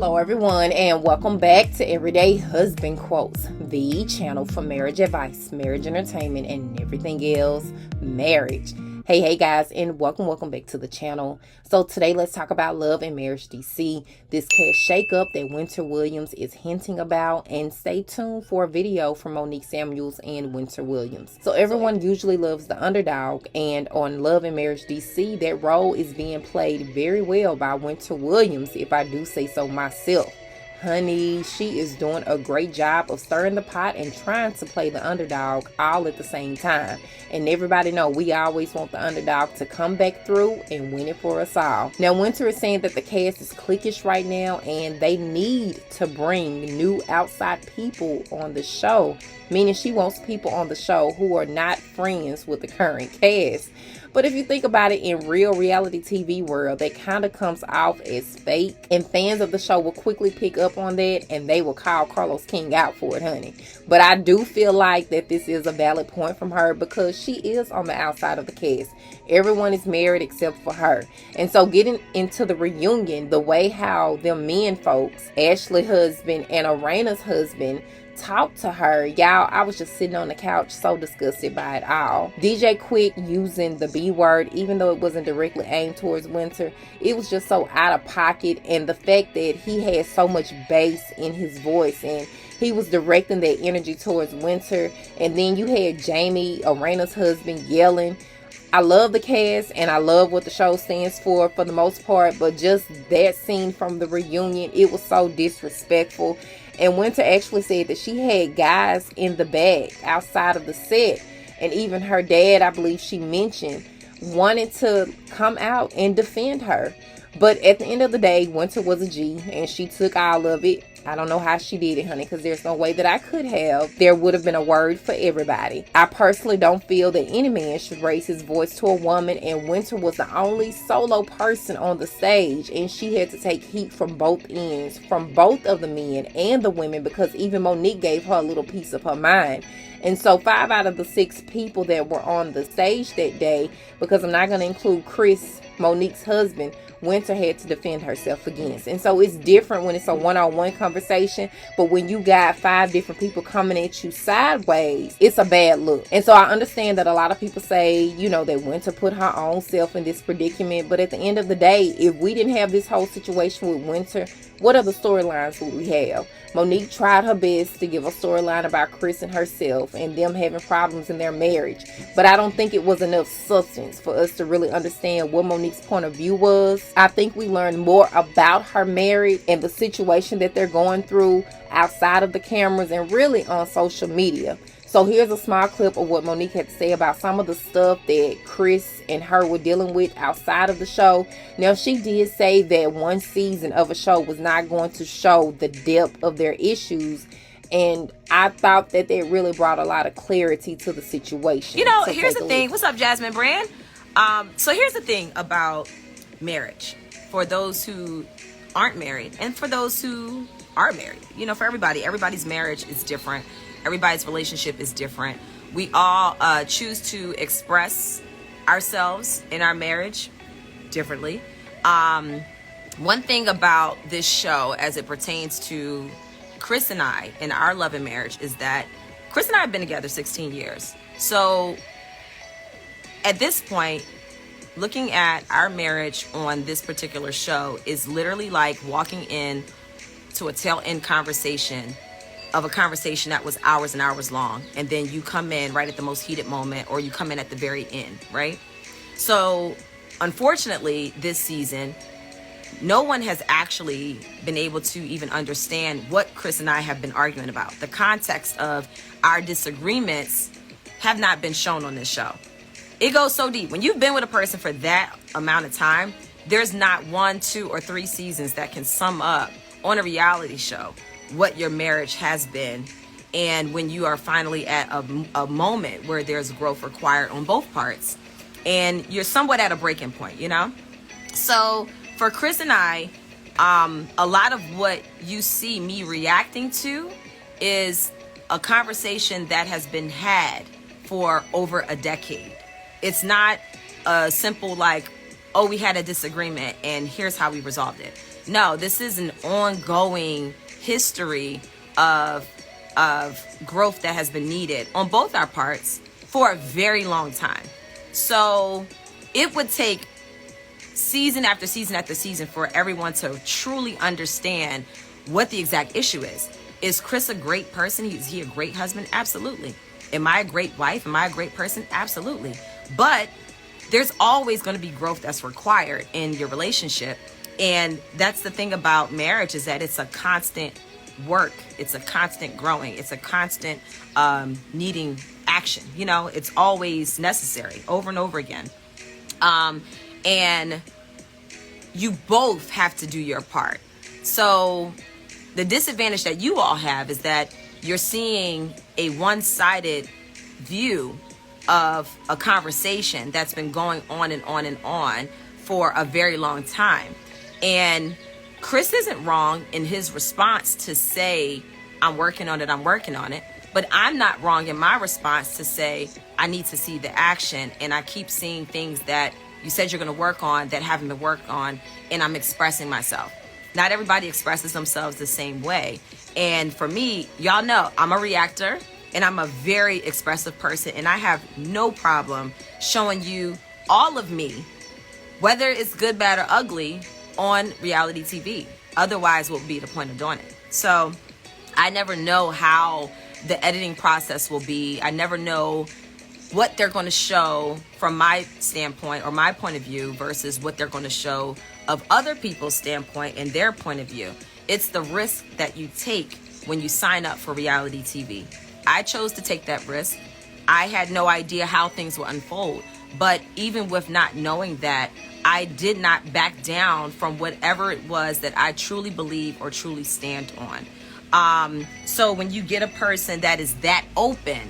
Hello everyone, and welcome back to Everyday Husband Quotes, the channel for marriage advice, marriage entertainment, and everything else marriage. Hey guys, and welcome back to the channel. So today let's talk about love and marriage DC, this cast shakeup that Winter Williams is hinting about, and stay tuned for a video from Monique Samuels and Winter Williams. So everyone usually loves the underdog, and on Love and Marriage DC, that role is being played very well by Winter Williams, if I do say so myself. Honey, she is doing a great job of stirring the pot and trying to play the underdog all at the same time. And everybody know we always want the underdog to come back through and win it for us all. Now, Winter is saying that the cast is cliquish right now and they need to bring new outside people on the show. Meaning she wants people on the show who are not friends with the current cast. But if you think about it, in real reality TV world, that kind of comes off as fake. And fans of the show will quickly pick up on that and they will call Carlos King out for it, honey. But I do feel like that this is a valid point from her because she is on the outside of the cast. Everyone is married except for her. And so getting into the reunion, the way how them men folks, Ashley's husband and Arena's husband, talk to her, y'all, I was just sitting on the couch so disgusted by it all. DJ Quick using the B word, even though it wasn't directly aimed towards Winter, it was just so out of pocket. And the fact that he had so much bass in his voice and he was directing that energy towards Winter. And then you had Jamie, Arena's husband, yelling. I love the cast and I love what the show stands for the most part, but just that scene from the reunion, it was so disrespectful. And Winter actually said that she had guys in the back outside of the set, and even her dad, I believe she mentioned, wanted to come out and defend her. But at the end of the day, Winter was a G and she took all of it. I don't know how she did it, honey, because there's no way that I could have. There would have been a word for everybody. I personally don't feel that any man should raise his voice to a woman, and Winter was the only solo person on the stage, and she had to take heat from both ends, from both of the men and the women, because even Monique gave her a little piece of her mind. And so 5 out of the 6 people that were on the stage that day, because I'm not going to include Chris, Monique's husband, Winter had to defend herself against. And so it's different when it's a one-on-one conversation, but when you got 5 different people coming at you sideways, it's a bad look. And so I understand that a lot of people say, you know, that Winter put her own self in this predicament, but at the end of the day, if we didn't have this whole situation with Winter, what other storylines would we have? Monique tried her best to give a storyline about Chris and herself and them having problems in their marriage, but I don't think it was enough substance for us to really understand what Monique's point of view was. I think we learned more about her marriage and the situation that they're going through outside of the cameras and really on social media. So here's a small clip of what Monique had to say about some of the stuff that Chris and her were dealing with outside of the show. Now, she did say that one season of a show was not going to show the depth of their issues. And I thought that they really brought a lot of clarity to the situation. You know, so here's the thing. What's up, Jasmine Brand? So here's the thing about marriage. For those who aren't married and for those who are married. You know, for everybody, everybody's marriage is different. Everybody's relationship is different. We all choose to express ourselves in our marriage differently. One thing about this show as it pertains to Chris and I in our love and marriage is that Chris and I have been together 16 years. So at this point, looking at our marriage on this particular show is literally like walking in to a tail end conversation of a conversation that was hours and hours long, and then you come in right at the most heated moment, or you come in at the very end, right? So unfortunately this season, no one has actually been able to even understand what Chris and I have been arguing about. The context of our disagreements have not been shown on this show. It goes so deep. When you've been with a person for that amount of time, there's not 1, 2, or 3 seasons that can sum up on a reality show what your marriage has been, and when you are finally at a moment where there's growth required on both parts and you're somewhat at a breaking point, you know? So for Chris and I, a lot of what you see me reacting to is a conversation that has been had for over a decade. It's not a simple like, oh, we had a disagreement and here's how we resolved it. No, this is an ongoing history of growth that has been needed on both our parts for a very long time. So it would take season after season after season for everyone to truly understand what the exact issue is. Is Chris a great person? Is he a great husband? Absolutely. Am I a great wife? Am I a great person? Absolutely. But there's always going to be growth that's required in your relationship. And that's the thing about marriage, is that it's a constant work. It's a constant growing. It's a constant needing action. You know, it's always necessary over and over again. And you both have to do your part. So the disadvantage that you all have is that you're seeing a one-sided view of a conversation that's been going on and on and on for a very long time. And Chris isn't wrong in his response to say, I'm working on it. But I'm not wrong in my response to say, I need to see the action. And I keep seeing things that you said you're going to work on that haven't been worked on. And I'm expressing myself. Not everybody expresses themselves the same way. And for me, y'all know I'm a reactor and I'm a very expressive person. And I have no problem showing you all of me, whether it's good, bad, or ugly, on reality TV. Otherwise, what would be the point of doing it? So I never know how the editing process will be. I never know what they're going to show from my standpoint or my point of view versus what they're going to show of other people's standpoint and their point of view. It's the risk that you take when you sign up for reality TV. I chose to take that risk. I had no idea how things would unfold. But even with not knowing that, I did not back down from whatever it was that I truly believe or truly stand on. So when you get a person that is that open,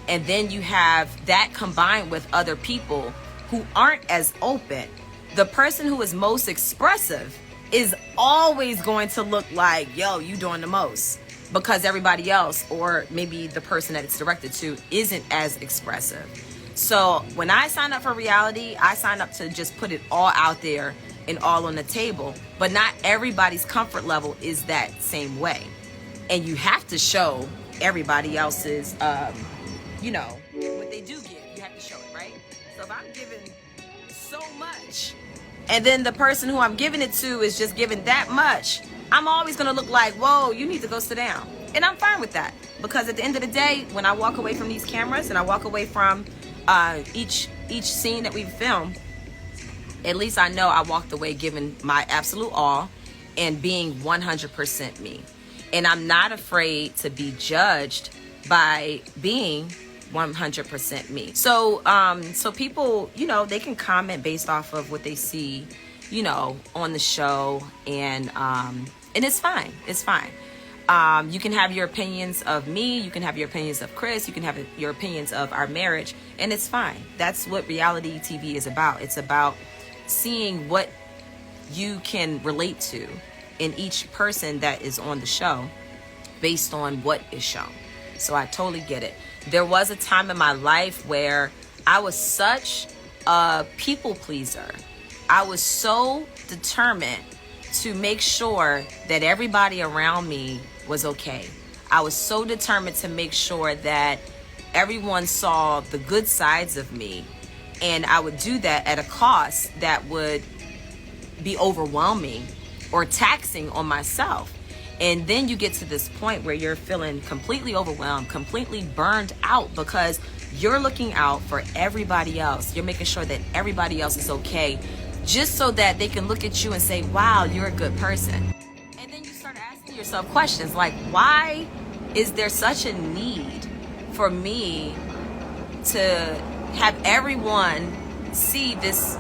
and then you have that combined with other people who aren't as open, the person who is most expressive is always going to look like, yo, you doing the most, because everybody else, or maybe the person that it's directed to, isn't as expressive. So when I sign up for reality, I sign up to just put it all out there and all on the table. But not everybody's comfort level is that same way. And you have to show everybody else's, what they do give. You have to show it, right? So if I'm giving so much, and then the person who I'm giving it to is just giving that much, I'm always going to look like, whoa, you need to go sit down. And I'm fine with that. Because at the end of the day, when I walk away from these cameras and I walk away from each scene that we've filmed, at least I know I walked away giving my absolute all and being 100% me. And I'm not afraid to be judged by being 100% me. So so people, they can comment based off of what they see, on the show, and it's fine. It's fine. You can have your opinions of me, you can have your opinions of Chris, you can have your opinions of our marriage, and it's fine. That's what reality TV is about. It's about seeing what you can relate to in each person that is on the show based on what is shown. So I totally get it. There was a time in my life where I was such a people pleaser. I was so determined to make sure that everybody around me was okay. I was so determined to make sure that everyone saw the good sides of me. And I would do that at a cost that would be overwhelming or taxing on myself. And then you get to this point where you're feeling completely overwhelmed, completely burned out, because you're looking out for everybody else. You're making sure that everybody else is okay, just so that they can look at you and say, wow, you're a good person. And then you start asking yourself questions like, why is there such a need for me to have everyone see this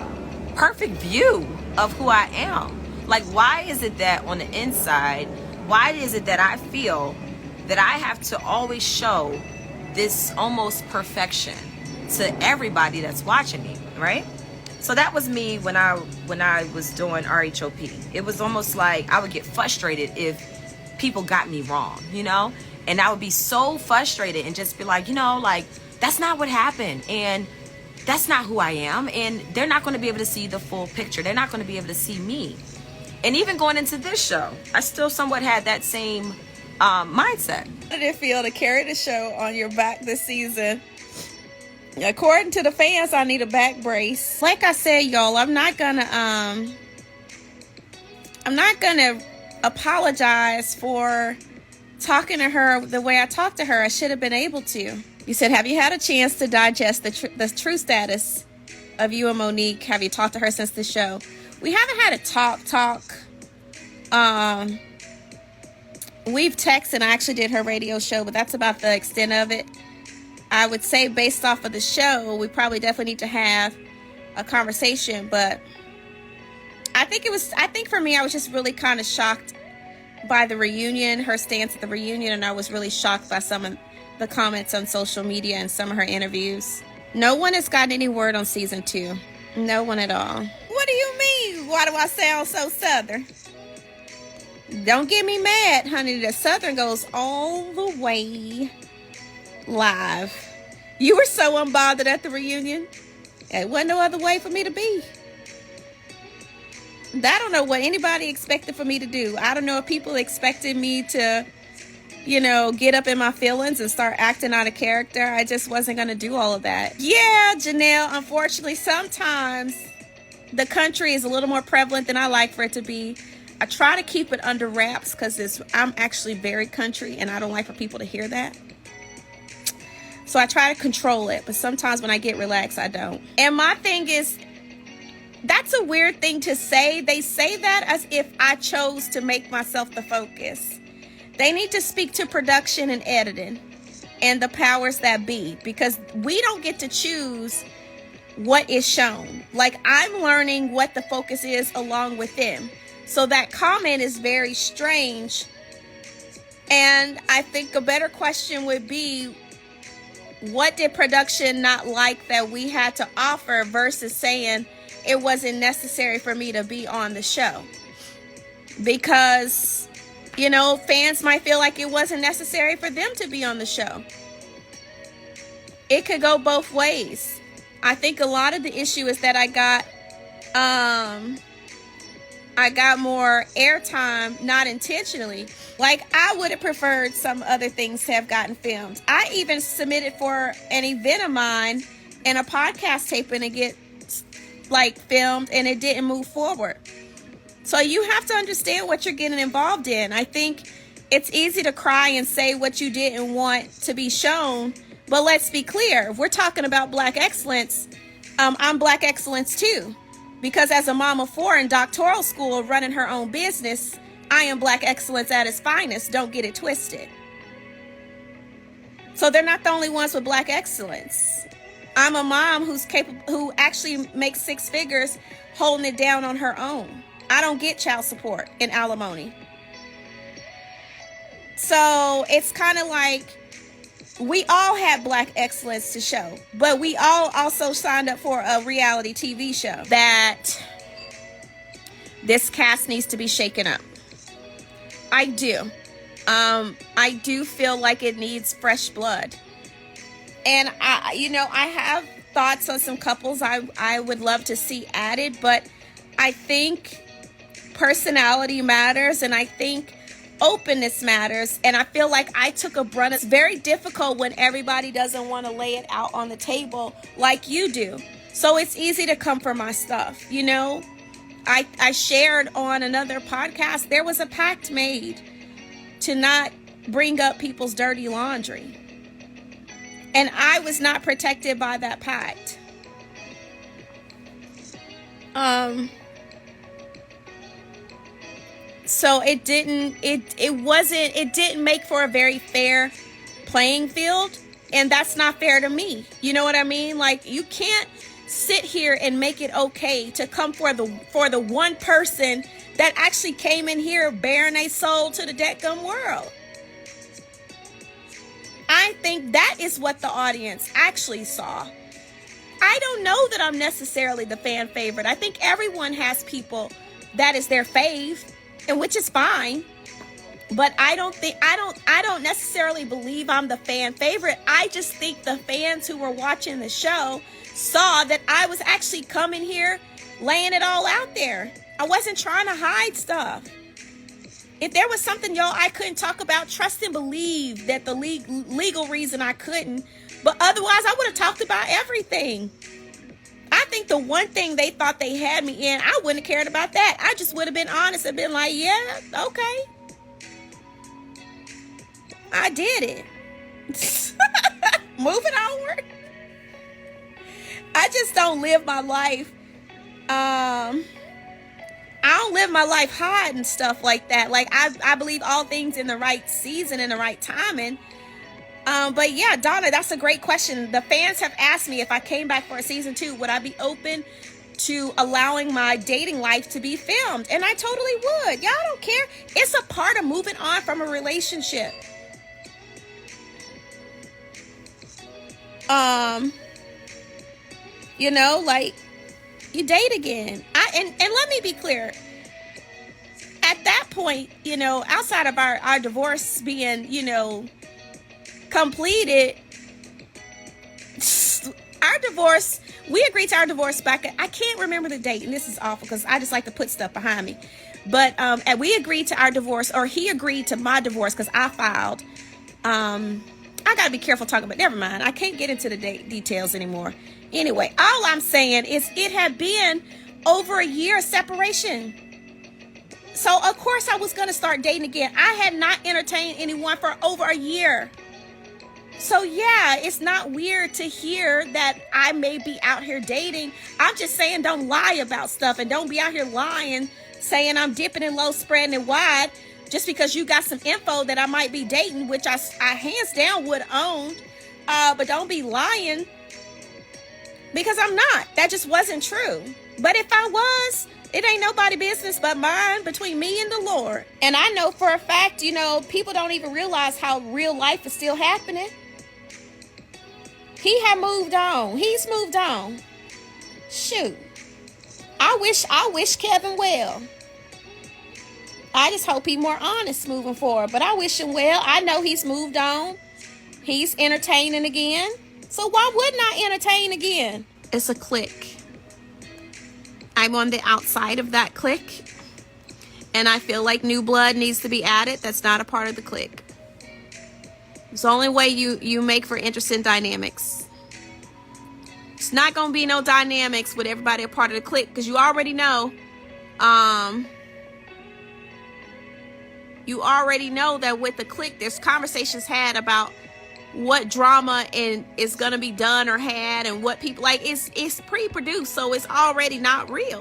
perfect view of who I am? Like, why is it that on the inside, why is it that I feel that I have to always show this almost perfection to everybody that's watching me, right? So that was me when I was doing RHOP. It was almost like I would get frustrated if people got me wrong, and I would be so frustrated and just be like, that's not what happened, and that's not who I am, and they're not going to be able to see the full picture. They're not going to be able to see me. And even going into this show, I still somewhat had that same mindset. How did it feel to carry the show on your back this season? According to the fans, I need a back brace. Like I said, y'all, I'm not gonna apologize for talking to her the way I talked to her. I should have been able to. You said, have you had a chance to digest the true status of you and Monique? Have you talked to her since the show? We haven't had a talk. We've texted. I actually did her radio show, but that's about the extent of it. I would say based off of the show, we probably definitely need to have a conversation, but I think for me, I was just really kind of shocked by the reunion, her stance at the reunion, and I was really shocked by some of the comments on social media and some of her interviews. No one has gotten any word on season 2. No one at all. What do you mean? Why do I sound so Southern? Don't get me mad, honey. The Southern goes all the way live. You were so unbothered at the reunion. There wasn't no other way for me to be. I don't know what anybody expected for me to do. I don't know if people expected me to, get up in my feelings and start acting out of character. I just wasn't going to do all of that. Yeah, Janelle, unfortunately, sometimes the country is a little more prevalent than I like for it to be. I try to keep it under wraps because I'm actually very country and I don't like for people to hear that. So I try to control it, but sometimes when I get relaxed, I don't. And my thing is, that's a weird thing to say. They say that as if I chose to make myself the focus. They need to speak to production and editing and the powers that be, because we don't get to choose what is shown. Like, I'm learning what the focus is along with them. So that comment is very strange. And I think a better question would be, what did production not like that we had to offer versus saying it wasn't necessary for me to be on the show? Because, fans might feel like it wasn't necessary for them to be on the show. It could go both ways. I think a lot of the issue is that I got more airtime, not intentionally. Like, I would have preferred some other things to have gotten filmed. I even submitted for an event of mine and a podcast taping to get filmed, and it didn't move forward. So you have to understand what you're getting involved in. I think it's easy to cry and say what you didn't want to be shown, but let's be clear. If we're talking about Black excellence, I'm Black excellence too. Because as a mom of 4 in doctoral school running her own business, I am Black excellence at its finest. Don't get it twisted. So they're not the only ones with Black excellence. I'm a mom who actually makes 6 figures holding it down on her own. I don't get child support and alimony. So it's kind of like we all had Black excellence to show, but we all also signed up for a reality TV show. That this cast needs to be shaken up. I do. I do feel like it needs fresh blood. And I have thoughts on some couples I would love to see added, but I think personality matters, and I think openness matters. And I feel like I took a brunt. It's very difficult when everybody doesn't want to lay it out on the table like you do. So it's easy to come for my stuff. I shared on another podcast, there was a pact made to not bring up people's dirty laundry. And I was not protected by that pact. So it didn't make for a very fair playing field. And that's not fair to me. You know what I mean? Like, you can't sit here and make it okay to come for the one person that actually came in here bearing their soul to the dadgum world. I think that is what the audience actually saw. I don't know that I'm necessarily the fan favorite. I think everyone has people that is their fave, and which is fine. But I don't necessarily believe I'm the fan favorite. I just think the fans who were watching the show saw that I was actually coming here laying it all out there. I wasn't trying to hide stuff. If there was something, y'all, I couldn't talk about, trust and believe that the legal reason I couldn't. But otherwise, I would have talked about everything. I think the one thing they thought they had me in, I wouldn't have cared about that. I just would have been honest and been like, yeah, okay. I did it. Moving onward. I just don't live my life. I don't live my life hiding stuff like that. Like, I believe all things in the right season and the right timing. But yeah, Donna, that's a great question. The fans have asked me if I came back for a season 2, would I be open to allowing my dating life to be filmed? And I totally would. Y'all don't care. It's a part of moving on from a relationship. You know, like, you date again. And let me be clear. At that point, you know, outside of our divorce being, you know, completed, our divorce, we agreed to our divorce back I can't remember the date, and this is awful because I just like to put stuff behind me, but and we agreed to our divorce, or he agreed to my divorce because I filed. I gotta be careful talking about, never mind, I can't get into the details anymore. Anyway, all I'm saying is it had been over a year separation. So of course I was gonna start dating again. I had not entertained anyone for over a year. So yeah, it's not weird to hear that I may be out here dating. I'm just saying, don't lie about stuff, and don't be out here lying, saying I'm dipping in low, spreading it wide, just because you got some info that I might be dating, which I hands down would own. But don't be lying, because I'm not. That just wasn't true. But if I was, it ain't nobody business but mine, between me and the Lord. And I know for a fact, you know, people don't even realize how real life is still happening. He had moved on. He's moved on. Shoot. I wish Kevin well. I just hope he's more honest moving forward. But I wish him well. I know he's moved on. He's entertaining again. So why wouldn't I entertain again? It's a clique. I'm on the outside of that clique. And I feel like new blood needs to be added. That's not a part of the clique. It's the only way you make for interesting dynamics. It's not going to be no dynamics with everybody a part of the clique, because you already know, that with the clique, there's conversations had about what drama is going to be done or had, and what people like. It's pre-produced, so it's already not real.